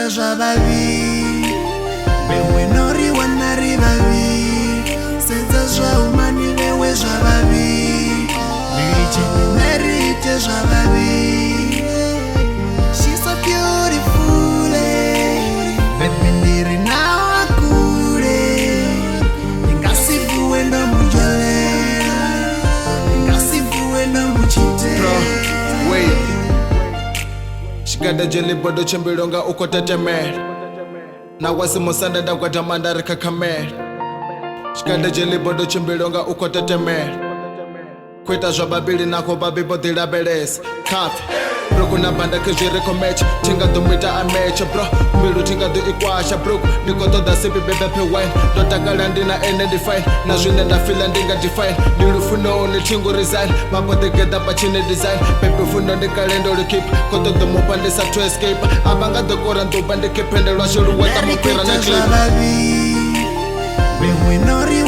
kuita zvavavi vemwe nori wanari vavi sedza zvaumani vewe zvavavi riicheni nariite zvavavi. She's so beautiful baby ndiri nawo akure ingasivuwe ndomunjolera ingasivuwe ndomuchitera. Shikada jeli bodo chimbilonga uko tetemera na wasi musanda ndakwata mandari kakamera. Shikada jeli bodo chimbilonga uko tetemera kuita zvababili nako babibo dilabelesa kafe bro kuna banda kezviriko mecha tingadomwita amecha bro mbilu tingado ikwasha bruku ndikotoda sipi bebe pewine ndotakala ndina ene ndifine na zvine ndafila ndingadefine ndilufuno netingu resign mapo together pachine design bebe funo ndikalendo likip kotodomopa ndisa to escape abangadokora ndoba ndikipende lwasho luweta mupira na clip vemwe nori